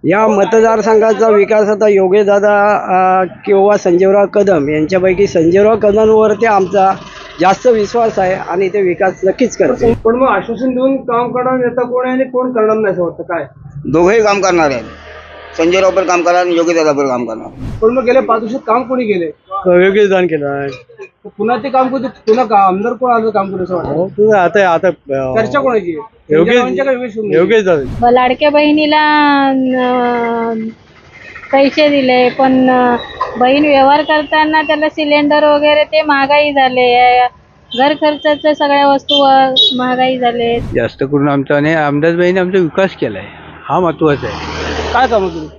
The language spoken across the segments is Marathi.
या मतदारसंघाचा विकास आता योगेशदादा किंवा संजीवराव कदम यांच्यापैकी संजीवराव कदमवरती आमचा जास्त विश्वास आहे आणि ते विकास नक्कीच करतील. पण मग आश्वासन देऊन काम करणार नेता कोण आहे आणि कोण करणार नाही असं वाटतं काय? दोघेही काम करणार आहेत. संजय राव पण काम करणार आणि योगी दादा पण काम करणार. पण मग गेल्या 5 वर्षात काम कोणी केले? योगेशदान केलं आहे. पुन्हा ते काम कोणी पुन्हा आमदार कोण आलं काम करू असं वाटतं? तुझं आता चर्चा कोणाची आहे? संजय रावांच्या योगेशदादा लाडक्या बहिणीला पैसे दिले, पण बहीण व्यवहार करताना त्याला सिलेंडर वगैरे ते महागाई झाले, घर खर्चाच्या सगळ्या वस्तू महागाई झाले. जास्त करून आमचा आणि आमदारबाईने आमचा विकास केलाय, हा महत्वाचा आहे. काय काम तुम्ही?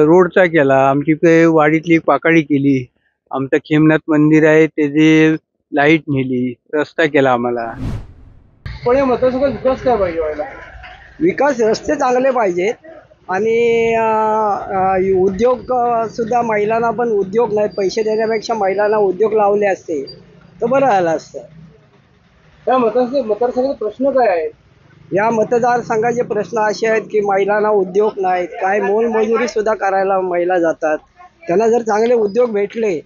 रोडचा केला, आमची वाडीतली पाकाळी केली, आमचं खेमनाथ मंदिर आहे त्याची लाईट नेली, रस्ता केला आम्हाला. पण या मतदारसंघात विकास काय पाहिजे व्हायला? विकास रस्ते चांगले पाहिजेत आणि उद्योग सुद्धा महिलांना पण उद्योग नाही, पैसे देण्यापेक्षा महिलांना उद्योग लावले असते तर बरं झालं असतं. या मतदारसंघाचे प्रश्न काय आहेत? या मतदारसंघाचे प्रश्न असे आहेत की महिलांना उद्योग नाहीत, काय मोलमजुरी सुद्धा करायला महिला जातात. त्यांना जर चांगले उद्योग भेटले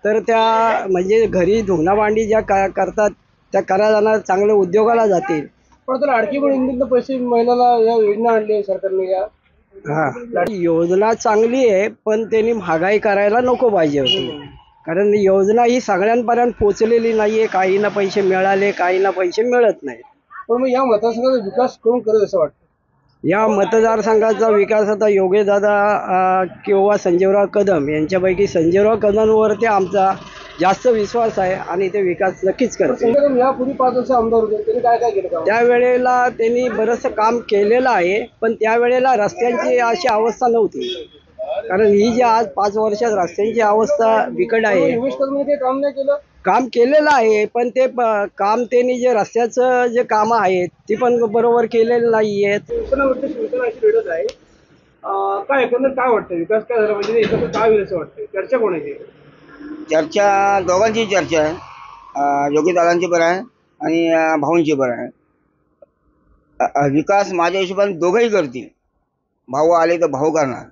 तर त्या म्हणजे घरी धुणं-भांडी ज्या करतात त्या करायला चांगले उद्योगाला जातील. पण तर लाडकी बहीण योजनेतनं पैसे महिलाला या योजना आणली सरकारने. या हा, योजना चांगली आहे पण त्यांनी महागाई करायला नको पाहिजे होती, कारण योजना ही सगळ्यांपर्यंत पोचलेली नाहीये. काहींना पैसे मिळाले, काहींना पैसे मिळत नाही. पण मग या मतदारसंघाचा विकास कोण करेल असं वाटतं? या मतदारसंघाचा विकास आता योगेशदादा किंवा संजीवराव कदम यांच्यापैकी संजीवराव कदमवरती आमचा जास्त विश्वास आहे आणि ते विकास नक्कीच करतील. यापूर्वी 5 वर्ष आमदार होते, त्यांनी काय काय केलं काम? त्यावेळेला त्यांनी बरंचसं काम केलेलं आहे, पण त्यावेळेला रस्त्यांची अशी अवस्था नव्हती, कारण ही जी आज 5 वर्षात रस्त्यांची अवस्था बिकट आहे. योगेश कदमने काही काम नाही केलं? काम केलेलं आहे पण ते काम त्यांनी जे रस्त्याचं जे कामं आहेत ती पण बरोबर केलेलं नाही आहेत. शिवसेना अशी लढत आहे. काय एकंदर काय वाटतं, विकास काय झाला म्हणजे एकंदर काय होईल असं वाटतं? चर्चा कोणाची? चर्चा दोघांची चर्चा आहे, योगी दादांची पण आहे आणि भाऊंची पण आहे. विकास माझ्या हिशोबाने दोघंही करतील. भाऊ आले तर भाऊ करणार,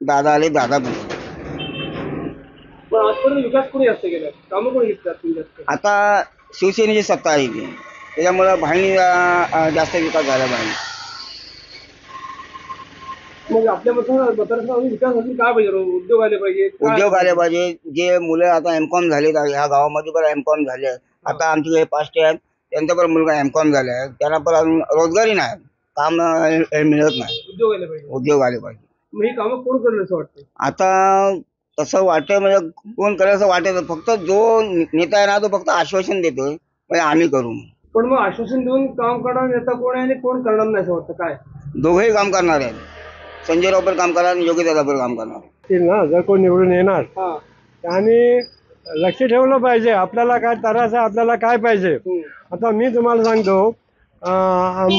दादा आले दादा पण करणार. पण आजपर्यंत विकास कोणी जास्त केला? कामं कोणी घेतली जास्त? आता शिवसेनेची सत्ता आहे ती, त्याच्यामुळं भाईंनी जास्त विकास झाला पाहिजे. मग आपल्या मतदारसंघात विकास अजून काय पाहिजे? उद्योग आले पाहिजे, उद्योग आले पाहिजे. जे मुलं आता एमकॉम झालेत, ह्या गावामध्ये पण एमकॉम झाले आहेत. आता आमचे जे पास्टे आहेत त्यांचा पण मुलगा एमकॉम झाले आहे, त्यांना पण अजून रोजगारी नाही, काम मिळत नाही. उद्योग आले पाहिजे. उद्योग आले पाहिजे. मग ही कामं कोण करेल असं वाटतं? आता तसं वाटतं म्हणजे कोण करेल असं वाटत, फक्त जो नेता आहे ना तो फक्त आश्वासन देतोय म्हणजे आम्ही करू. पण मग आश्वासन देऊन काम करणार नेता कोण आहे आणि कोण करणार नाही असं वाटतं काय? दोघेही काम करणार आहेत. संजय राव पण काम करणार आणि योगी दादा पण काम करणार. ना जर कोण निवडून येणार हा. आणि लक्ष ठेवलं पाहिजे आपल्याला काय त्रास आहे, आपल्याला काय पाहिजे. आता मी तुम्हाला सांगतो,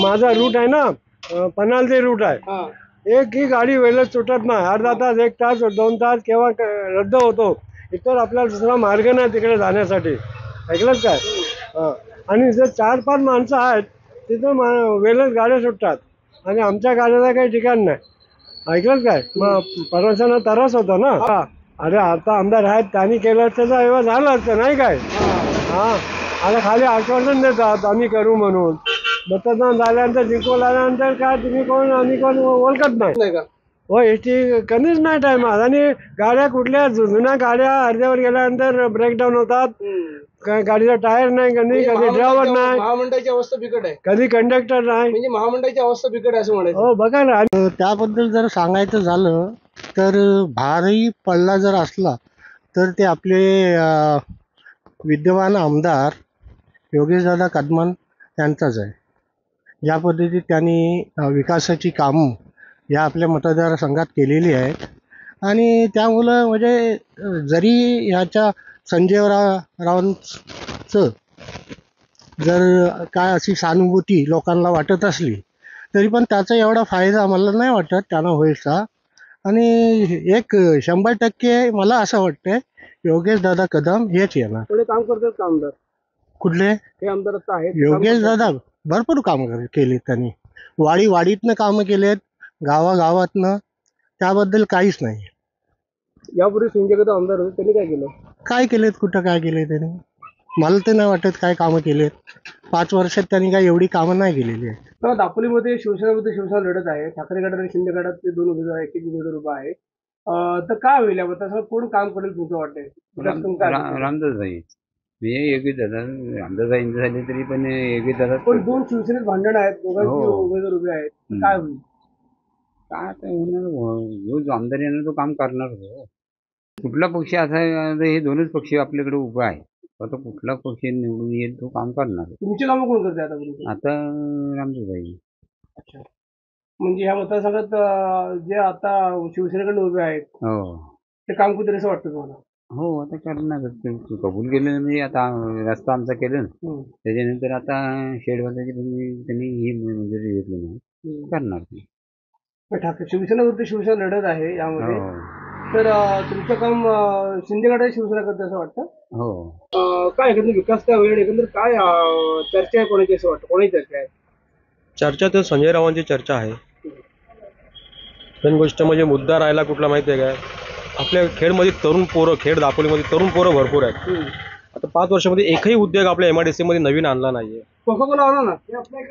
माझा रूट आहे ना पन्हाळ ते रूट आहे, हा. एक ही गाडी वेळेत सुटत नाही. अर्धा तास, 1 तास, 2 तास केव्हा रद्द होतो. इतर आपल्याला दुसरा मार्ग नाही तिकडे जाण्यासाठी. ऐकलंच काय? आणि जर 4-5 माणसं आहेत तिथं वेळेत गाड्या सुटतात आणि आमच्या गाड्याला काही ठिकाण नाही. ऐकलंच काय? मग प्रवाशांना त्रास होतो ना. अरे आता आमदार आहेत, त्यांनी केलं त्याचा व्यवहार झाला असतं नाही काय? हा, आता खाली आश्वासन देतात आम्ही करू म्हणून. मतदान झाल्यानंतर जिंकून आल्यानंतर काय तुम्ही कोण आम्ही कोण ओळखत नाही. हो, एसटी कधीच नाही टायमात. आणि गाड्या कुठल्या जुन्या गाड्या अर्ध्यावर गेल्यानंतर ब्रेकडाऊन होतात. गाडीचा टायर नाही, कधी ड्रायव्हर नाही, महामंडळाची अवस्था बिकट आहे. कधी कंडक्टर नाही. म्हणजे महामंडळाची अवस्था बिकट आहे असं म्हणायचं. हो बघा ना. त्याबद्दल जर सांगायचं झालं तर भारही पडला जर असला तर ते आपले विद्यमान आमदार योगेशदादा कदम यांचाच आहे. ज्या पद्धतीत त्यांनी विकासाची कामं या आपल्या मतदारसंघात केलेली आहेत आणि त्यामुळं म्हणजे जरी ह्याच्या रावांचं जर काय अशी सहानुभूती लोकांना वाटत असली तरी पण त्याचा एवढा फायदा मला नाही वाटत त्यांना होईलचा. आणि 100% मला असं वाटतंय योगेशदादा कदम हेच येणार. थोडे काम करतात का आमदार? कुठले हे आमदार आता आहेत? योगेशदादा भरपूर कामं केली त्यांनी. वाडीतनं कामं केलेत, गावागावातनं त्याबद्दल काहीच नाही. यापूर्वी संजय काका आमदार होते, त्यांनी काय केलं? काय केलेत, कुठं काय केलंय त्याने? मला तर नाही वाटत काय कामं केलेत. 5 वर्षात त्यांनी काय एवढी कामं नाही केलेली आहेत. तर दापोलीमध्ये शिवसेना लढत आहे. ठाकरे गटात आणि शिंदे गटात ते दोन उमेदवार, एक उमेदवार उभा आहे. तर काय होईल यावर? तसं कोण काम करेल तुमचं वाटतंय? विकास करून काय होईल? रामदासभाई मी योगी दादा रामदासभाई झाले तरी पण योगी दादा पण दोन शिवसेनेत भांडण आहेत, दोघांचे हो. उमेदवार उभे आहेत. काय होईल? काय आता होणार, जो आमदार येणार तो काम करणार हो. कुठला पक्ष असा आहे, आता हे दोनच पक्ष आपल्याकडे उभा आहे. आता कुठला पक्ष निवडून येईल तो काम करणार. तुमची कामं कोण करते आतापर्यंत? आता रामदासभाई. अच्छा, म्हणजे ह्या मतदारसंघात जे आता शिवसेनेकडे उभे आहेत हो ते काम कुठे असं वाटतं तुम्हाला? हो आता करणार कबूल केलं म्हणजे आता रस्ता आमचा केलं त्याच्यानंतर आता शेड बांधायची पण त्यांनी ही मंजुरी घेतली नाही, करणार ते. पण ठाकरे शिवसेना विरुद्ध शिवसेना लढत आहे यामध्ये. हो तर तुमचं काम शिंदे गटाची शिवसेना करते असं वाटतं? हो काय एकंदर विकास काय होईल, एकंदर काय चर्चा आहे कोणाची असं वाटतं? कोणाची चर्चा आहे? चर्चा तर संजय रावांची चर्चा आहे. पण गोष्ट म्हणजे मुद्दा राहिला कुठला माहिती आहे काय, आपल्या खेडमध्ये तरुण पोरं, खेड दापोलीमध्ये तरुण पोरं भरपूर आहेत. आता 5 वर्षामध्ये एकही उद्योग आपल्या MIDC मध्ये नवीन आणला नाहीये. कोका-कोला आला ना?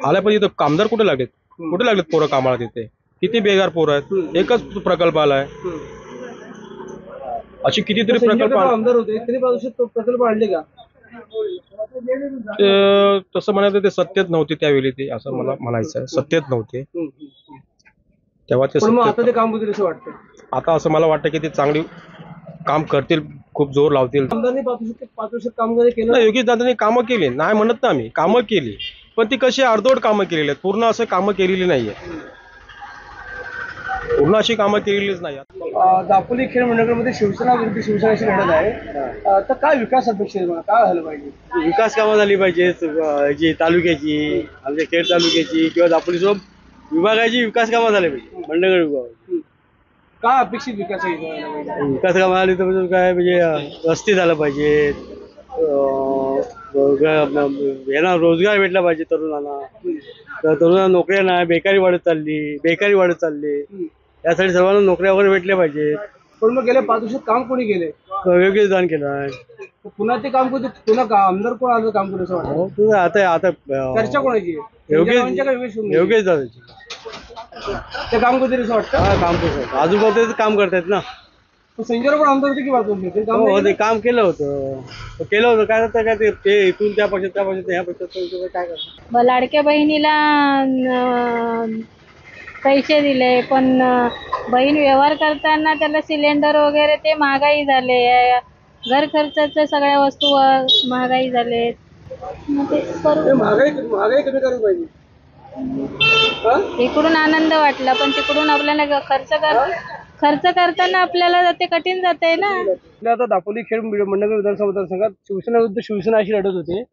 आल्या पण इथं कामदार कुठे लागलेत पोरं कामाला तिथे? किती बेकार पोरं आहेत. एकच प्रकल्प आलाय, अशी कितीतरी संजय प्रकल्प काका आमदार होते, त्यांनी बाजूचे प्रकल्प आणले का? तसं म्हणायचं ते सत्यच नव्हते त्यावेळी, ते असं मला म्हणायचं आहे. सत्यच नव्हते तेव्हा ते पण मग आता सत्य. ते काम होतील असं वाटतं? आता असं मला वाटतं की ते चांगली काम करतील, खूप जोर लावतील. आमदारांनी 5 वर्षात काम जरी केलं नाही, योगी दादांनी कामं केली, नाही म्हणत ना आम्ही, कामं केली, पण ती कशी अर्धवट कामं केलेली आहेत, पूर्ण असं कामं केलेली नाहीये, पूर्ण अशी कामं केलेलीच नाही. दापोली खेळ मंडळामध्ये शिवसेना विरुद्ध शिवसेनेची लढत आहे. तर काय विकास अपेक्षा आहे तुम्हाला? काय झालं पाहिजे? विकास कामं झाली पाहिजे, जी तालुक्याची, आमच्या खेड तालुक्याची किंवा दापोली विभागाची विकास कामं झाली पाहिजे. मंडळगड विभाग काय अपेक्षित विकास आहे? विकास कामं झाली तर म्हणजे काय, म्हणजे रस्ते झालं पाहिजे, यांना रोजगार भेटला पाहिजे तरुणांना. तर तरुणांना नोकऱ्या नाही, बेकारी वाढत चालली. यासाठी सर्वांना नोकऱ्या वगैरे भेटल्या पाहिजेत. पण मग गेल्या 5 वर्षात काम कोणी केले? योग्य दान केलं आहे. पुन्हा ते काम कोणी, पुन्हा आमदार कोण आलं काम करू असं वाटतं? तुझं आता चर्चा कोणाची आहे? योग्यच दादाची ते काम करतील असं वाटतं? हा, काम कसं आजूबाजूच काम करतायत ना. संजय पण आमदार होते की बाजूला ते काम हो, नाही ते केलं? काम केलं होतं काय होतं काय, ते इथून त्या पक्षात ह्या पक्षात काय करतात. लाडक्या बहिणीला पैसे दिले, पण बहीण व्यवहार करताना त्याला सिलेंडर वगैरे ते महागाई झाले, घर खर्चाच्या सगळ्या वस्तू महागाई झाले. मग ते ते महागाई कमी करायला पाहिजे. इकडून आनंद वाटला, पण तिकडून आपल्याला खर्च करताना आपल्याला ते कठीण जाते ना. आता दापोली खेड मंडळ विधानसभा मतदारसंघात शिवसेना विरुद्ध शिवसेना अशी लढत होते.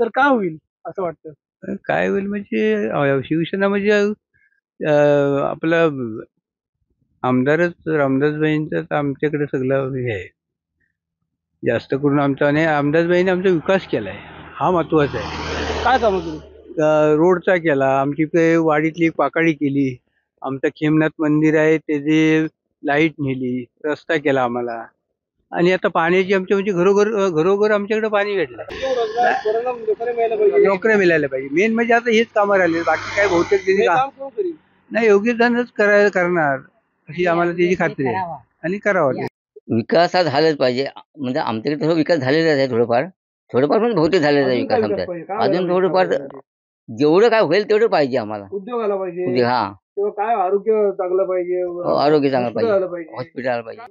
तर काय होईल असं वाटतं? काय होईल म्हणजे शिवसेना म्हणजे आपलं आमदारच रामदासबाईंचाच आमच्याकडे सगळं हे आहे जास्त करून आमचा, आणि रामदासबाईंनी आमचा विकास केलाय, हा महत्वाचा आहे. काय कामं केली? रोडचा केला, आमची वाडीतली पाकाळी केली, आमचं खेमनाथ मंदिर आहे त्याची लाईट नेली, रस्ता केला आम्हाला, आणि आता पाण्याची आमच्या म्हणजे घरोघर आमच्याकडे पाणी भेटलंय. नोकऱ्या मिळायला पाहिजे, मेन म्हणजे आता हेच कामं राहिले, बाकी काय बहुतेक त्याची काम कोण करील? नाही, योग्यदानच करणार अशी आम्हाला त्याची खात्री आहे, आणि करावं. विकास हा झालाच पाहिजे. म्हणजे आमच्याकडे थोडा विकास झालेलाच आहे, थोडंफार पण बहुतेक झालेला आहे अजून काय विकास विकास आमच्या. पाहिजे? काय अजून व्हायला थोडंफार पाहिजे? जेवढं काय होईल तेवढं पाहिजे आम्हाला. उद्योग आला पाहिजे, म्हणजे हा, किंवा काय आरोग्य चांगलं पाहिजे, आरोग्य चांगलं hospital आलं पाहिजे, हॉस्पिटल आलं पाहिजे.